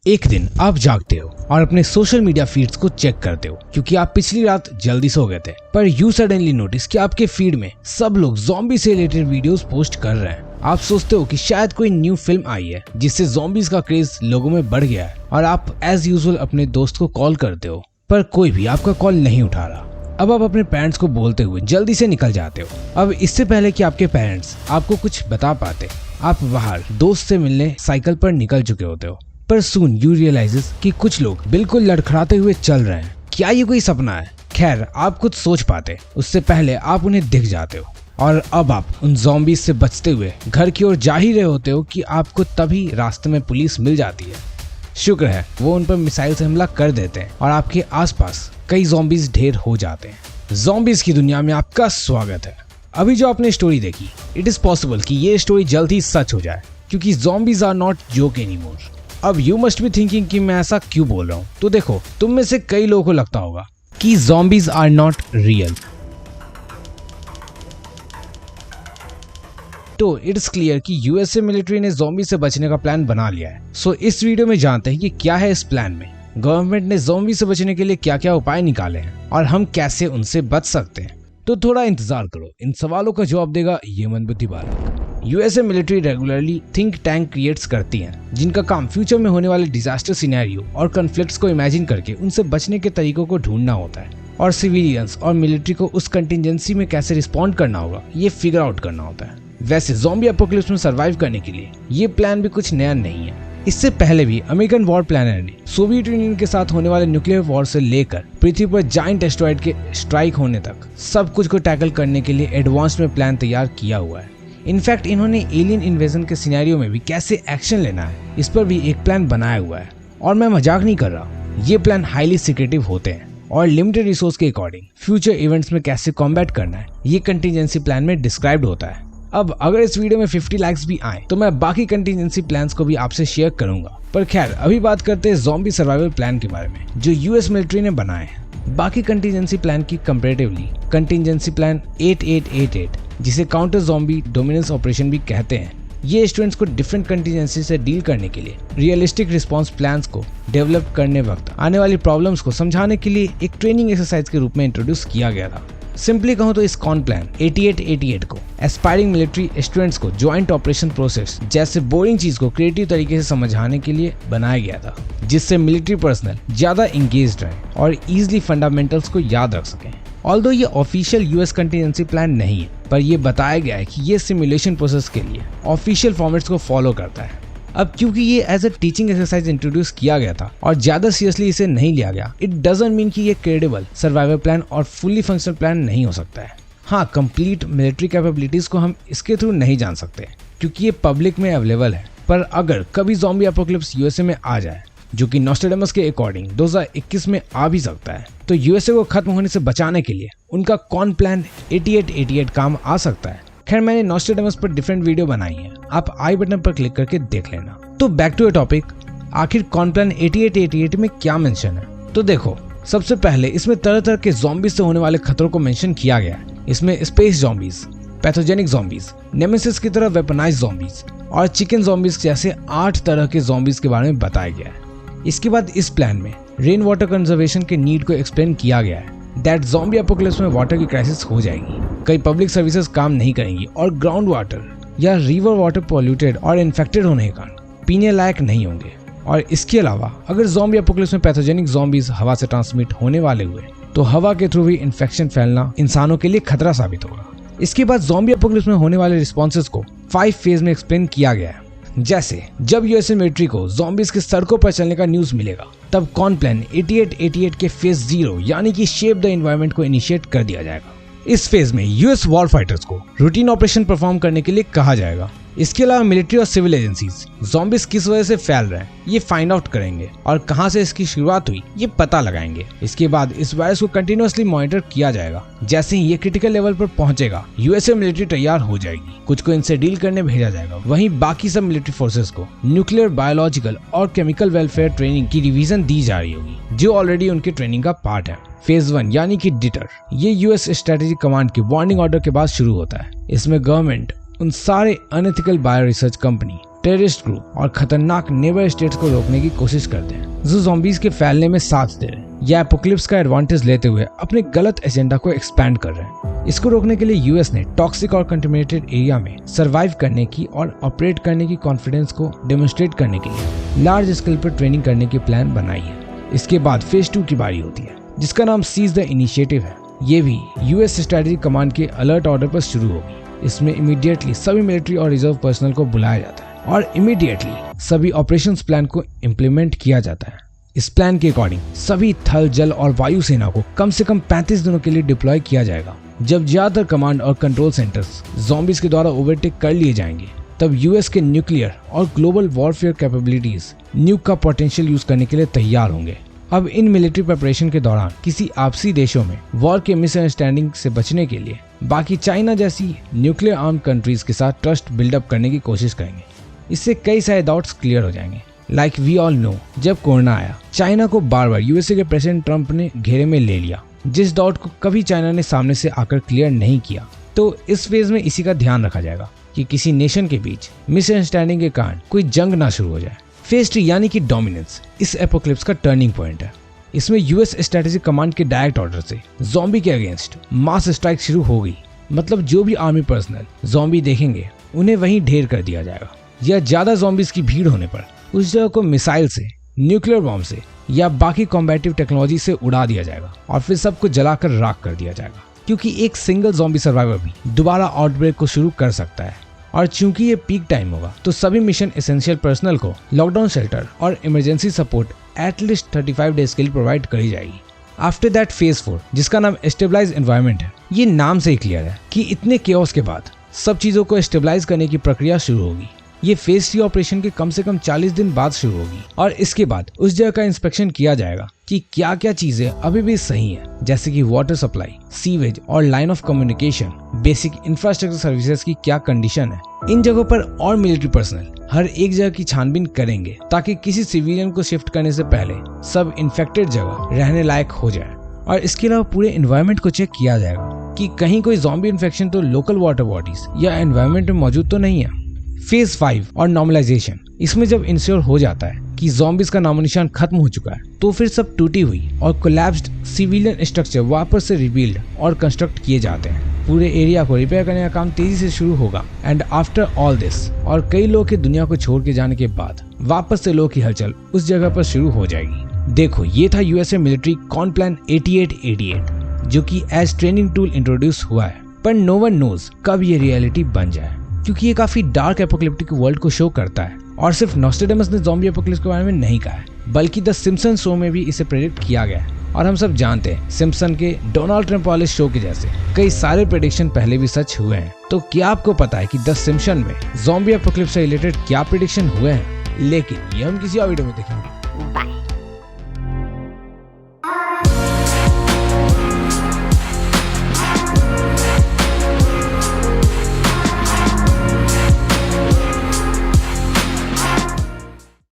एक दिन आप जागते हो और अपने सोशल मीडिया फीड्स को चेक करते हो क्योंकि आप पिछली रात जल्दी सो गए थे, पर यू सडनली नोटिस कि आपके फीड में सब लोग ज़ॉम्बी से रिलेटेड वीडियोस पोस्ट कर रहे हैं। आप सोचते हो कि शायद कोई न्यू फिल्म आई है जिससे ज़ॉम्बीज का क्रेज लोगों में बढ़ गया है और आप एज यूजुअल अपने दोस्त को कॉल करते हो, पर कोई भी आपका कॉल नहीं उठा रहा। अब आप अपने पेरेंट्स को बोलते हुए जल्दी से निकल जाते हो। अब इससे पहले कि आपके पेरेंट्स आपको कुछ बता पाते, आप बाहर दोस्त से मिलने साइकिल पर निकल चुके होते हो। पर सून यू रियलाइजेस कि कुछ लोग बिल्कुल लड़खड़ाते हुए चल रहे हैं। क्या ये कोई सपना है? खैर, आप कुछ सोच पाते उससे पहले आप उन्हें दिख जाते हो और अब आप उन ज़ॉम्बीज से बचते हुए घर की ओर जा ही रहे होते हो कि आपको तभी रास्ते में पुलिस मिल जाती है। शुक्र है वो उन पर मिसाइल से हमला कर देते हैं और आपके आसपास कई ज़ॉम्बीज ढेर हो जाते हैं। ज़ॉम्बीज की दुनिया में आपका स्वागत है। अभी जो आपने स्टोरी देखी, इट इज पॉसिबल कि ये स्टोरी जल्द ही सच हो जाए क्योंकि zombies are not joke anymore. अब यू मस्ट बी थिंकिंग कि मैं ऐसा क्यों बोल रहा हूँ। तो देखो, तुम में से कई लोगों को लगता होगा कि ज़ॉम्बीज आर नॉट रियल। तो इट्स क्लियर कि यूएसए मिलिट्री ने ज़ॉम्बी से बचने का प्लान बना लिया है। सो इस वीडियो में जानते हैं कि क्या है इस प्लान में, गवर्नमेंट ने ज़ॉम्बी से बचने के लिए क्या क्या उपाय निकाले हैं और हम कैसे उनसे बच सकते हैं। तो थोड़ा इंतजार करो, इन सवालों का जवाब देगा ये मंदबुद्धि बालक। USA military regularly think tank creates करती हैं जिनका काम फ्यूचर में होने वाले डिजास्टर सिनेरियो और कॉन्फ्लिक्ट्स को इमेजिन करके उनसे बचने के तरीकों को ढूंढना होता है और सिविलियंस और मिलिट्री को उस कंटिजेंसी में कैसे रिस्पॉन्ड करना होगा ये फिगर आउट करना होता है। वैसे ज़ॉम्बी एपोकलिप्स में सर्वाइव करने के लिए ये प्लान भी कुछ नया नहीं है। इससे पहले भी अमेरिकन वॉर प्लानर ने सोवियत यूनियन के साथ होने वाले न्यूक्लियर वॉर से लेकर पृथ्वी पर जायंट एस्टेरॉयड के स्ट्राइक होने तक सब कुछ को टैकल करने के लिए एडवांस में प्लान तैयार किया हुआ है। इनफैक्ट इन्होंने एलियन इन्वेजन के सिनेरियो में भी कैसे एक्शन लेना है इस पर भी एक प्लान बनाया हुआ है। और मैं मजाक नहीं कर रहा, ये प्लान हाईली सीक्रेटिव होते हैं और लिमिटेड रिसोर्स के अकॉर्डिंग फ्यूचर इवेंट्स में कैसे कॉम्बैट करना है ये कंटिजेंसी प्लान में डिस्क्राइब्ड होता है। अब अगर इस वीडियो में 50 लाइक्स भी आए तो मैं बाकी कंटिजेंसी प्लान्स को भी आपसे शेयर करूंगा। पर खैर, अभी बात करते हैं ज़ॉम्बी सर्वाइवल प्लान के बारे में जो यूएस मिलिट्री ने बनाए हैं। बाकी कंटिजेंसी प्लान की कंपैरेटिवली कंटिजेंसी प्लान 8888 जिसे काउंटर ज़ॉम्बी डोमिनेंस ऑपरेशन भी कहते हैं, ये स्टूडेंट्स को डिफरेंट कंटिजेंसी से डील करने के लिए रियलिस्टिक रिस्पांस प्लान्स को डेवलप करने वक्त आने वाली प्रॉब्लम्स को समझाने के लिए एक ट्रेनिंग एक्सरसाइज के रूप में इंट्रोड्यूस किया गया था। सिंपली कहूँ तो इस कॉन प्लान 8888 को एस्पायरिंग मिलिट्री स्टूडेंट्स को ज्वाइंट ऑपरेशन प्रोसेस जैसे बोरिंग चीज को क्रिएटिव तरीके से समझाने के लिए बनाया गया था, जिससे मिलिट्री पर्सनल ज्यादा इंगेज्ड रहे और इजीली फंडामेंटल्स को याद रख सकें। ऑल्दो ये ऑफिशियल यूएस कंटिजेंसी प्लान नहीं है, पर यह बताया गया है कि ये सिमुलेशन प्रोसेस के लिए ऑफिशियल फॉर्मेट्स को फॉलो करता है। अब क्योंकि ये as a teaching exercise introduce किया गया था और ज्यादा सीरियसली इसे नहीं लिया गया, इट डजंट मीन कि ये क्रेडिबल सर्वाइवल प्लान और फुल्ली फंक्शनल प्लान नहीं हो सकता है। हाँ, कंप्लीट मिलिट्री कैपेबिलिटीज को हम इसके थ्रू नहीं जान सकते क्योंकि ये पब्लिक में अवेलेबल है। पर अगर कभी ज़ॉम्बी एपोकलिप्स यूएसए में आ जाए, जो कि नॉस्ट्रेडेमस के अकॉर्डिंग 2021 में आ भी सकता है, तो यूएसए को खत्म होने से बचाने के लिए उनका कॉन प्लान 8888 काम आ सकता है। खैर, मैंने नॉस्ट्रेडेमस पर डिफरेंट वीडियो बनाई है, आप आई बटन पर क्लिक करके देख लेना। तो बैक टू ए टॉपिक, आखिर कॉन प्लान 8888 में क्या मेंशन है? तो देखो, सबसे पहले इसमें तरह तरह के ज़ॉम्बीज से होने वाले खतरों को मेंशन किया गया है। इसमें space zombies, pathogenic zombies, nemesis की तरह वेपनाइज्ड ज़ॉम्बीज और चिकन ज़ॉम्बीज जैसे 8 तरह के ज़ॉम्बीज के बारे में बताया गया है। इसके बाद इस प्लान में रेन वाटर कंजर्वेशन के नीड को एक्सप्लेन किया गया है, दैट ज़ॉम्बी एपोकलिप्स में वाटर की क्राइसिस हो जाएगी, कई पब्लिक सर्विसेज काम नहीं करेंगी और ग्राउंड वाटर या रिवर वाटर पॉल्यूटेड और इन्फेक्टेड होने के कारण पीने लायक नहीं होंगे। और इसके अलावा अगर ज़ॉम्बी एपोकलिप्स में पैथोजेनिक ज़ॉम्बीज हवा से ट्रांसमिट होने वाले हुए तो हवा के थ्रू भी इन्फेक्शन फैलना इंसानों के लिए खतरा साबित होगा। इसके बाद ज़ॉम्बी एपोकलिप्स में होने वाले रिस्पॉन्सेज को 5 फेज में एक्सप्लेन किया गया है। जैसे जब यूएसए मिलिट्री को ज़ॉम्बीज के सड़कों पर चलने का न्यूज मिलेगा, तब कॉन प्लान 8888 के फेज 0 यानी कि शेप द एनवायरनमेंट को इनिशिएट कर दिया जाएगा। इस फेज में यूएस वॉर फाइटर्स को रूटीन ऑपरेशन परफॉर्म करने के लिए कहा जाएगा। इसके अलावा मिलिट्री और सिविल एजेंसीज ज़ॉम्बीज किस वजह से फैल रहे हैं ये फाइंड आउट करेंगे और कहां से इसकी शुरुआत हुई ये पता लगाएंगे। इसके बाद इस वायरस को कंटिन्यूअसली मॉनिटर किया जाएगा। जैसे ही ये क्रिटिकल लेवल पर पहुंचेगा, यूएसए मिलिट्री तैयार हो जाएगी, कुछ को इनसे डील करने भेजा जाएगा। वहीं बाकी सब मिलिट्री फोर्सेस को न्यूक्लियर, बायोलॉजिकल और केमिकल वेलफेयर ट्रेनिंग की रिवीजन दी जा रही होगी, जो ऑलरेडी उनके ट्रेनिंग का पार्ट है। फेज 1 यानी कि डिटर, ये यूएस स्ट्रेटेजिक कमांड के वार्निंग ऑर्डर के बाद शुरू होता है। इसमें गवर्नमेंट उन सारे unethical bio research company terrorist group और खतरनाक नेबर स्टेट्स को रोकने की कोशिश करते हैं जो ज़ॉम्बीज के फैलने में साथ दे रहे हैं या एपोकलिप्स का एडवांटेज लेते हुए अपने गलत एजेंडा को एक्सपैंड कर रहे हैं। इसको रोकने के लिए यूएस ने टॉक्सिक और कंटेमिनेटेड एरिया में सरवाइव करने की और ऑपरेट करने की कॉन्फिडेंस को डेमोन्स्ट्रेट करने के लिए लार्ज स्केल पर ट्रेनिंग करने की प्लान बनाई है। इसके बाद फेज 2 की बारी होती है जिसका नाम सीज द इनिशिएटिव है। ये भी यूएस स्ट्रेटेजिक कमांड के अलर्ट ऑर्डर पर शुरू होगी। इसमें इमीडिएटली सभी मिलिट्री और रिजर्व पर्सनल को बुलाया जाता है और इमीडिएटली सभी ऑपरेशंस प्लान को इम्प्लीमेंट किया जाता है। इस प्लान के अकॉर्डिंग सभी थल, जल और वायु सेना को कम से कम 35 दिनों के लिए डिप्लॉय किया जाएगा। जब ज्यादातर कमांड और कंट्रोल सेंटर्स ज़ॉम्बीज के द्वारा ओवरटेक कर लिए जाएंगे तब यूएस के न्यूक्लियर और ग्लोबल वॉरफेयर कैपेबिलिटीज न्यूक का पोटेंशियल यूज करने के लिए तैयार होंगे। अब इन मिलिट्री प्रिपरेशन के दौरान किसी आपसी देशों में वॉर के मिसअंडरस्टैंडिंग से बचने के लिए बाकी चाइना जैसी न्यूक्लियर आर्म कंट्रीज के साथ ट्रस्ट बिल्डअप करने की कोशिश करेंगे। इससे कई सारे डाउट्स क्लियर हो जाएंगे। लाइक वी ऑल नो, जब कोरोना आया चाइना को बार बार यूएसए के प्रेसिडेंट ट्रंप ने घेरे में ले लिया, जिस डाउट को कभी चाइना ने सामने से आकर क्लियर नहीं किया। तो इस फेज में इसी का ध्यान रखा जाएगा कि किसी नेशन के बीच मिसअंडरस्टैंडिंग के कारण कोई जंग ना शुरू हो जाए। फेज 3 यानी कि डोमिनेंस इस एपोकलिप्स का टर्निंग पॉइंट है। इसमें यूएस स्ट्रेटेजिक कमांड के डायरेक्ट ऑर्डर से ज़ॉम्बी के अगेंस्ट मास स्ट्राइक शुरू हो गई। मतलब जो भी आर्मी पर्सनल ज़ॉम्बी देखेंगे उन्हें वहीं ढेर कर दिया जाएगा, या ज्यादा ज़ॉम्बीज की भीड़ होने पर उस जगह को मिसाइल से, न्यूक्लियर बॉम्ब से या बाकी कॉम्बैटिव टेक्नोलॉजी से उड़ा दिया जाएगा और फिर सबको जलाकर राख कर दिया जाएगा। क्योंकि एक सिंगल ज़ॉम्बी सर्वाइवर भी दोबारा आउटब्रेक को शुरू कर सकता है और चूंकि ये पीक टाइम होगा तो सभी मिशन एसेंशियल पर्सनल को लॉकडाउन शेल्टर और इमरजेंसी सपोर्ट एटलीस्ट 35 डेज के लिए प्रोवाइड करी जाएगी। आफ्टर दैट फेज 4 जिसका नाम स्टेबलाइज एनवायरनमेंट है, ये नाम से ही क्लियर है कि इतने केओस के बाद सब चीजों को स्टेबलाइज करने की प्रक्रिया शुरू होगी। ये फेज 3 ऑपरेशन के कम से कम 40 दिन बाद शुरू होगी और इसके बाद उस जगह का इंस्पेक्शन किया जाएगा कि क्या क्या चीजें अभी भी सही हैं, जैसे कि वाटर सप्लाई, सीवेज और line of communication, basic infrastructure services की क्या कंडीशन है। इन जगहों पर और मिलिट्री पर्सनल हर एक जगह की छानबीन करेंगे ताकि किसी सिविलियन को शिफ्ट करने से पहले सब इन्फेक्टेड जगह रहने लायक हो जाए। और इसके अलावा पूरे एनवायरनमेंट को चेक किया जाएगा कि कहीं कोई ज़ॉम्बी इन्फेक्शन तो लोकल वाटर बॉडीज या एनवायरनमेंट में मौजूद तो नहीं है। फेज 5 और नॉर्मलाइजेशन, इसमें जब इंश्योर हो जाता है कि ज़ॉम्बीज का नामो निशान खत्म हो चुका है तो फिर सब टूटी हुई और कोलैप्स्ड सिविलियन स्ट्रक्चर वापस से रिबिल्ड और कंस्ट्रक्ट किए जाते हैं। पूरे एरिया को रिपेयर करने का काम तेजी से शुरू होगा। एंड आफ्टर ऑल दिस और कई लोग की दुनिया को छोड़ के जाने के बाद वापस से लोग की हलचल उस जगह पर शुरू हो जाएगी। देखो, ये था यूएसए मिलिट्री कॉनप्लान 8888 जो कि एज ट्रेनिंग टूल इंट्रोड्यूस हुआ है, पर नो वन नोज कब ये रियलिटी बन जाए क्योंकि ये काफी डार्क एपोकलिप्टिक वर्ल्ड को शो करता है। और सिर्फ नॉस्ट्रेडेमस ने ज़ॉम्बी एपोकलिप्स के बारे में नहीं कहा है, बल्कि द सिम्पसन शो में भी इसे प्रेडिक्ट किया गया है। और हम सब जानते हैं सिम्पसन के डोनाल्ड ट्रंप वाले शो के जैसे कई सारे प्रेडिक्शन पहले भी सच हुए हैं। तो क्या आपको पता है कि द सिम्पसन में ज़ॉम्बी एपोकलिप्स से रिलेटेड क्या प्रेडिक्शन हुए हैं? लेकिन ये हम किसी और वीडियो में देखेंगे। बाय।